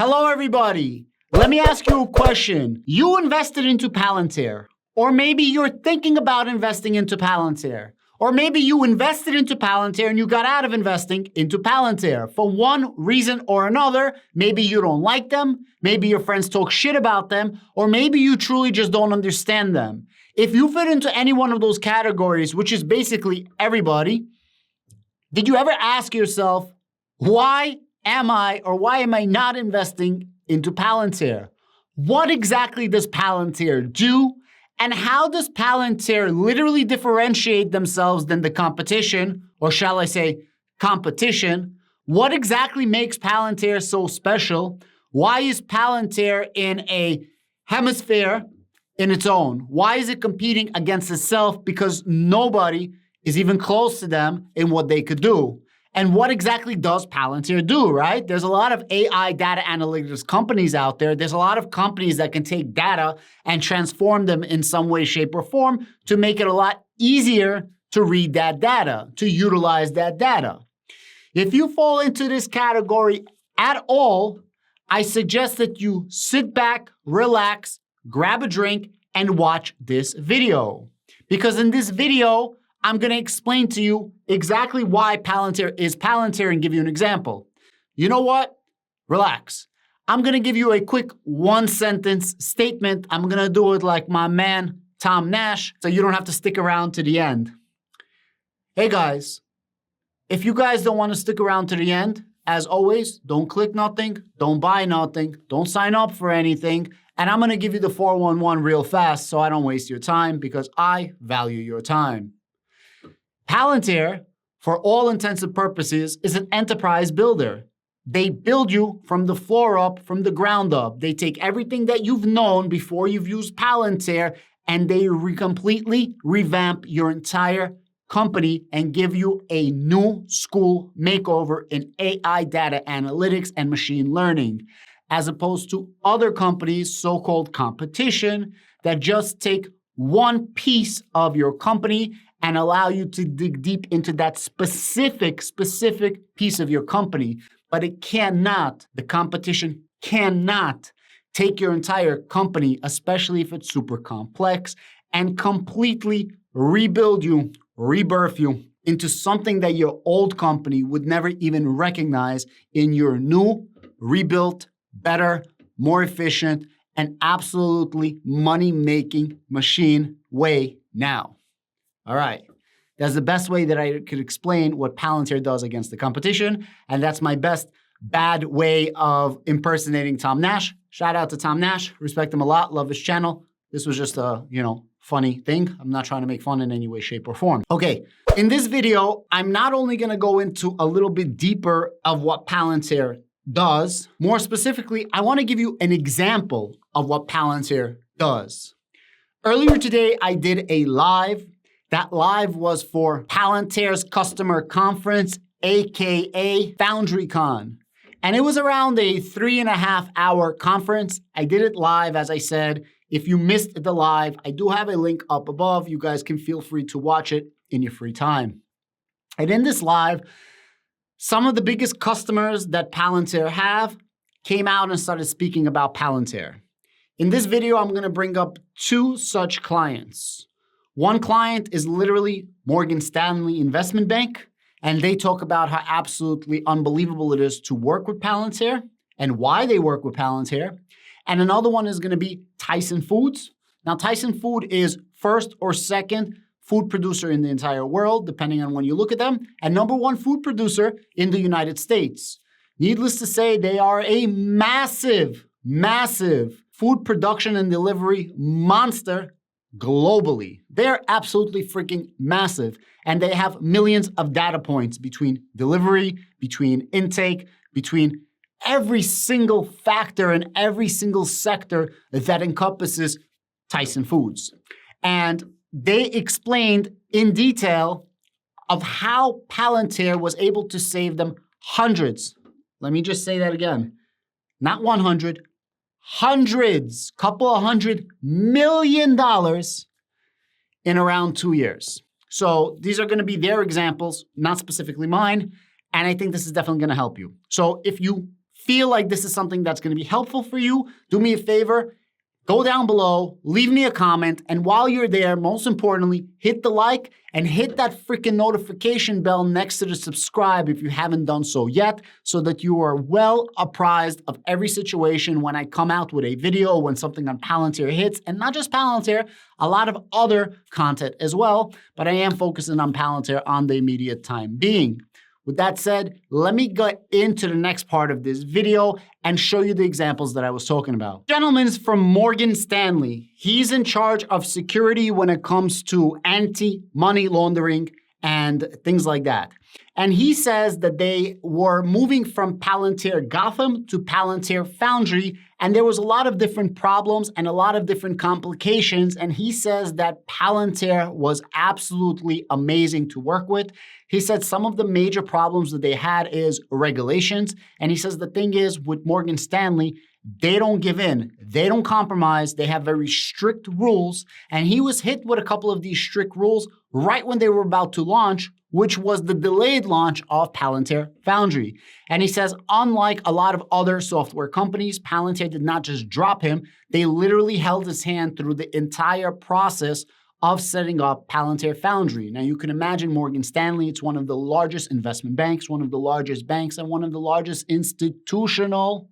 Hello, everybody. Let me ask you a question. You invested into Palantir, or maybe you're thinking about investing into Palantir, or maybe you invested into Palantir and you got out of investing into Palantir for one reason or another. Maybe you don't like them, maybe your friends talk shit about them, or maybe you truly just don't understand them. If you fit into any one of those categories, which is basically everybody, did you ever ask yourself, why am I not investing into Palantir? What exactly does Palantir do? And how does Palantir literally differentiate themselves than the competition, or shall I say competition? What exactly makes Palantir so special? Why is Palantir in a hemisphere in its own? Why is it competing against itself? Because nobody is even close to them in what they could do. And what exactly does Palantir do, right? There's a lot of AI data analytics companies out there. There's a lot of companies that can take data and transform them in some way, shape, or form to make it a lot easier to read that data, to utilize that data. If you fall into this category at all, I suggest that you sit back, relax, grab a drink, and watch this video. Because in this video, I'm going to explain to you exactly why Palantir is Palantir and give you an example. You know what? Relax. I'm going to give you a quick one-sentence statement. I'm going to do it like my man, Tom Nash, so you don't have to stick around to the end. Hey guys, if you guys don't want to stick around to the end, as always, don't click nothing, don't buy nothing, don't sign up for anything, and I'm going to give you the 411 real fast so I don't waste your time because I value your time. Palantir, for all intents and purposes, is an enterprise builder. They build you from the floor up, from the ground up. They take everything that you've known before you've used Palantir, and they completely revamp your entire company and give you a new school makeover in AI data analytics and machine learning, as opposed to other companies, so-called competition, that just take one piece of your company and allow you to dig deep into that specific piece of your company. But it cannot, the competition cannot take your entire company, especially if it's super complex, and completely rebuild you, rebirth you into something that your old company would never even recognize in your new, rebuilt, better, more efficient, and absolutely money-making machine way now. All right, that's the best way that I could explain what Palantir does against the competition, and that's my best bad way of impersonating Tom Nash. Shout out to Tom Nash, respect him a lot, love his channel. This was just a, funny thing. I'm not trying to make fun in any way, shape, or form. Okay, in this video, I'm not only gonna go into a little bit deeper of what Palantir does, more specifically, I wanna give you an example of what Palantir does. Earlier today, I did a live. That live was for Palantir's customer conference, AKA Foundry Con. And it was around a 3.5-hour conference. I did it live, as I said. If you missed the live, I do have a link up above. You guys can feel free to watch it in your free time. And in this live, some of the biggest customers that Palantir have came out and started speaking about Palantir. In this video, I'm going to bring up two such clients. One client is literally Morgan Stanley Investment Bank, and they talk about how absolutely unbelievable it is to work with Palantir and why they work with Palantir. And another one is going to be Tyson Foods. Now, Tyson Food is first or second food producer in the entire world, depending on when you look at them, and number one food producer in the United States. Needless to say, they are a massive food production and delivery monster globally. They're absolutely freaking massive. And they have millions of data points between delivery, between intake, between every single factor and every single sector that encompasses Tyson Foods. And they explained in detail of how Palantir was able to save them hundreds. Let me just say that again. Not 100, hundreds, couple of $100 million in around 2 years. So these are going to be their examples, not specifically mine. And I think this is definitely going to help you. So if you feel like this is something that's going to be helpful for you, do me a favor, go down below, leave me a comment, and while you're there, most importantly, hit the like and hit that freaking notification bell next to the subscribe if you haven't done so yet, so that you are well apprised of every situation when I come out with a video, when something on Palantir hits, and not just Palantir, a lot of other content as well, but I am focusing on Palantir on the immediate time being. With that said, let me get into the next part of this video and show you the examples that I was talking about. Gentleman is from Morgan Stanley. He's in charge of security when it comes to anti-money laundering and things like that. And he says that they were moving from Palantir Gotham to Palantir Foundry, and there was a lot of different problems and a lot of different complications. And he says that Palantir was absolutely amazing to work with. He said some of the major problems that they had is regulations. And he says the thing is with Morgan Stanley, they don't give in. They don't compromise. They have very strict rules. And he was hit with a couple of these strict rules right when they were about to launch, which was the delayed launch of Palantir Foundry. And he says, unlike a lot of other software companies, Palantir did not just drop him. They literally held his hand through the entire process of setting up Palantir Foundry. Now, you can imagine Morgan Stanley, it's one of the largest investment banks, one of the largest banks, and one of the largest institutional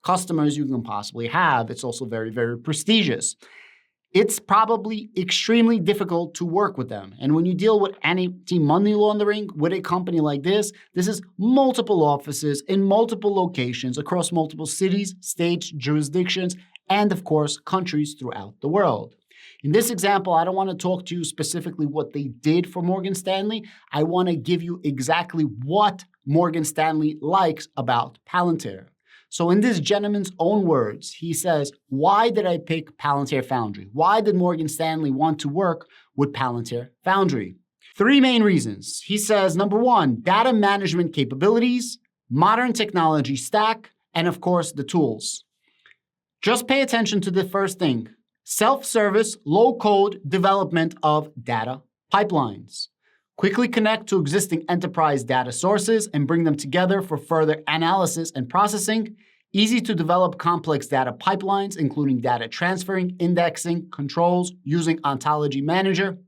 customers you can possibly have. It's also very, very prestigious. It's probably extremely difficult to work with them. And when you deal with anti-money laundering with a company like this is multiple offices in multiple locations across multiple cities, states, jurisdictions, and of course, countries throughout the world. In this example, I don't want to talk to you specifically what they did for Morgan Stanley. I want to give you exactly what Morgan Stanley likes about Palantir. So in this gentleman's own words, he says, why did I pick Palantir Foundry? Why did Morgan Stanley want to work with Palantir Foundry? 3 main reasons. He says, number 1, data management capabilities, modern technology stack, and of course, the tools. Just pay attention to the first thing. Self-service, low-code development of data pipelines. Quickly connect to existing enterprise data sources and bring them together for further analysis and processing. Easy to develop complex data pipelines, including data transferring, indexing, controls, using Ontology Manager.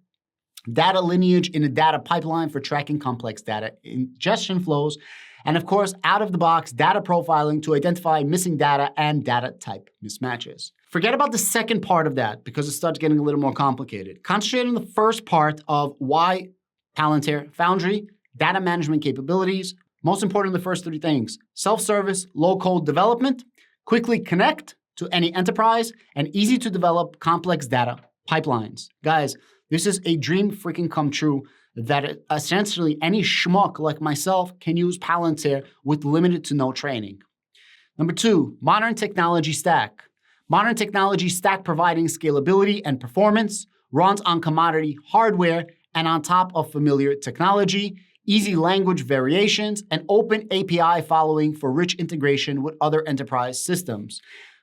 Data lineage in a data pipeline for tracking complex data ingestion flows. And of course, out-of-the-box data profiling to identify missing data and data type mismatches. Forget about the second part of that because it starts getting a little more complicated. Concentrate on the first part of why Palantir Foundry, data management capabilities. Most important, the first 3 things: self-service, low-code development, quickly connect to any enterprise, and easy to develop complex data pipelines. Guys, this is a dream freaking come true that essentially any schmuck like myself can use Palantir with limited to no training. Number 2, modern technology stack. Modern technology stack providing scalability and performance, runs on commodity hardware, and on top of familiar technology, easy language variations, and open API following for rich integration with other enterprise systems.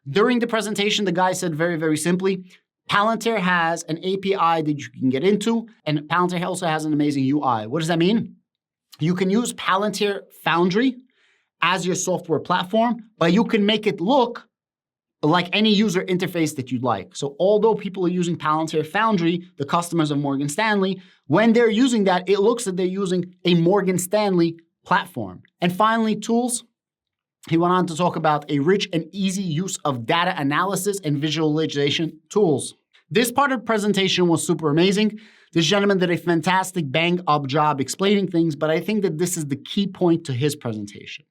During the presentation, the guy said very, very simply, Palantir has an API that you can get into, and Palantir also has an amazing UI. What does that mean? You can use Palantir Foundry as your software platform, but you can make it look like any user interface that you'd like. So although people are using Palantir Foundry, the customers of Morgan Stanley, when they're using that, it looks like they're using a Morgan Stanley platform. And finally, tools. He went on to talk about a rich and easy use of data analysis and visualization tools. This part of the presentation was super amazing. This gentleman did a fantastic bang-up job explaining things, but I think that this is the key point to his presentation.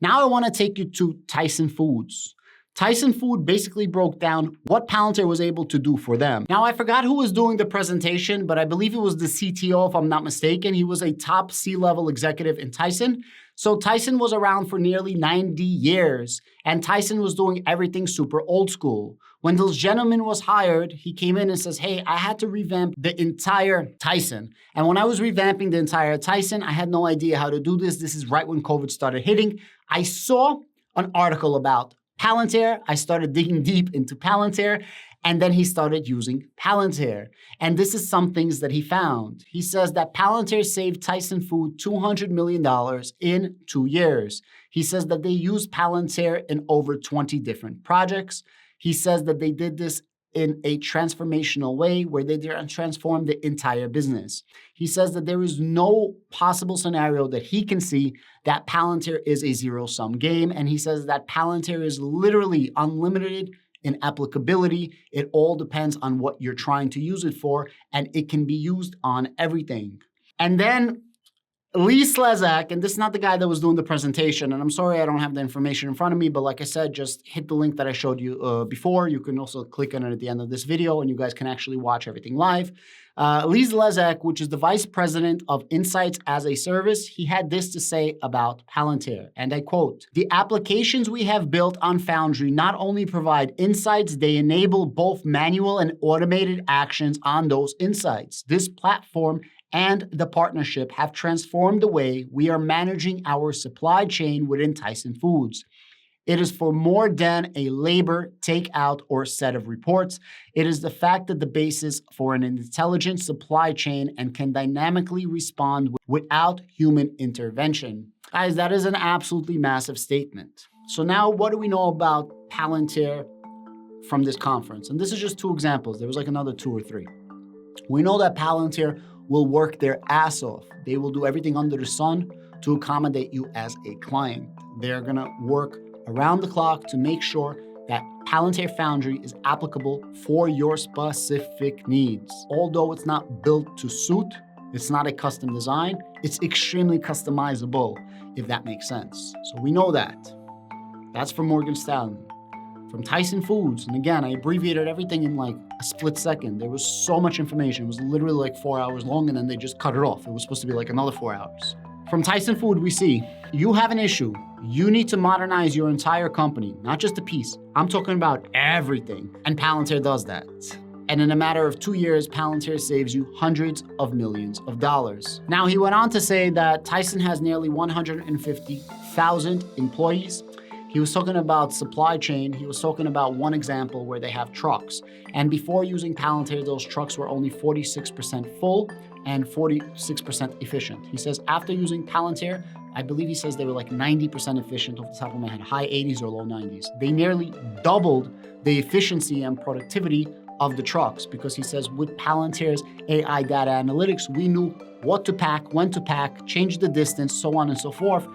Now I want to take you to Tyson Foods. Tyson Food basically broke down what Palantir was able to do for them. Now, I forgot who was doing the presentation, but I believe it was the CTO, if I'm not mistaken. He was a top C-level executive in Tyson. So Tyson was around for nearly 90 years, and Tyson was doing everything super old school. When this gentleman was hired, he came in and says, hey, I had to revamp the entire Tyson. And when I was revamping the entire Tyson, I had no idea how to do this. This is right when COVID started hitting. I saw an article about Palantir. I started digging deep into Palantir, And then he started using Palantir. And this is some things that he found. He says that Palantir saved Tyson Food $200 million in 2 years. He says that they used Palantir in over 20 different projects. He says that they did this in a transformational way where they transformed the entire business. He says that there is no possible scenario that he can see that Palantir is a zero-sum game. And he says that Palantir is literally unlimited in applicability. It all depends on what you're trying to use it for, and it can be used on everything. And then Lee Slezak, and this is not the guy that was doing the presentation, and I'm sorry I don't have the information in front of me, but like I said, just hit the link that I showed you before. You can also click on it at the end of this video, and you guys can actually watch everything live. Lee Slezak, which is the Vice President of Insights as a Service, he had this to say about Palantir, and I quote, "The applications we have built on Foundry not only provide insights, they enable both manual and automated actions on those insights. This platform and the partnership have transformed the way we are managing our supply chain within Tyson Foods. It is for more than a labor takeout or set of reports. It is the fact that the basis for an intelligent supply chain and can dynamically respond without human intervention." Guys, that is an absolutely massive statement. So now what do we know about Palantir from this conference? And this is just 2 examples. There was like another 2 or 3. We know that Palantir will work their ass off. They will do everything under the sun to accommodate you as a client. They're gonna work around the clock to make sure that Palantir Foundry is applicable for your specific needs. Although it's not built to suit, it's not a custom design, it's extremely customizable, if that makes sense. So we know that. That's from Morgan Stanley. From Tyson Foods, and again, I abbreviated everything in like a split second. There was so much information. It was literally like 4 hours long, and then they just cut it off. It was supposed to be like another 4 hours. From Tyson Food, we see you have an issue. You need to modernize your entire company, not just a piece. I'm talking about everything, and Palantir does that. And in a matter of 2 years, Palantir saves you hundreds of millions of dollars. Now, he went on to say that Tyson has nearly 150,000 employees. He was talking about supply chain. He was talking about one example where they have trucks. And before using Palantir, those trucks were only 46% full and 46% efficient. He says after using Palantir, I believe he says they were like 90% efficient off the top of my head, high 80s or low 90s. They nearly doubled the efficiency and productivity of the trucks because he says with Palantir's AI data analytics, we knew what to pack, when to pack, change the distance, so on and so forth.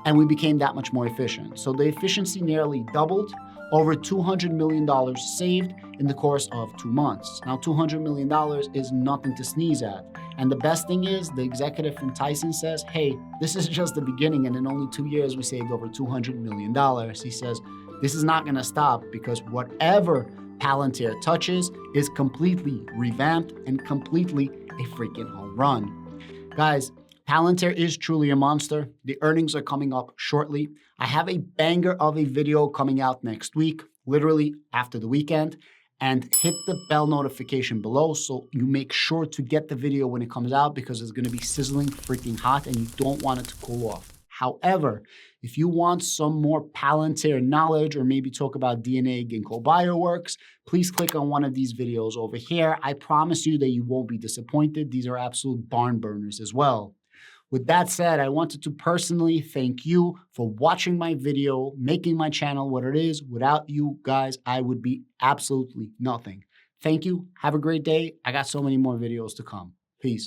And we became that much more efficient. So the efficiency nearly doubled, over $200 million saved in the course of 2 months. Now, $200 million is nothing to sneeze at. And the best thing is, the executive from Tyson says, hey, this is just the beginning, and in only 2 years, we saved over $200 million. He says, this is not gonna stop because whatever Palantir touches is completely revamped and completely a freaking home run. Guys, Palantir is truly a monster. The earnings are coming up shortly. I have a banger of a video coming out next week, literally after the weekend. And hit the bell notification below so you make sure to get the video when it comes out because it's gonna be sizzling freaking hot and you don't want it to cool off. However, if you want some more Palantir knowledge or maybe talk about DNA Ginkgo Bioworks, please click on one of these videos over here. I promise you that you won't be disappointed. These are absolute barn burners as well. With that said, I wanted to personally thank you for watching my video, making my channel what it is. Without you guys, I would be absolutely nothing. Thank you. Have a great day. I got so many more videos to come. Peace.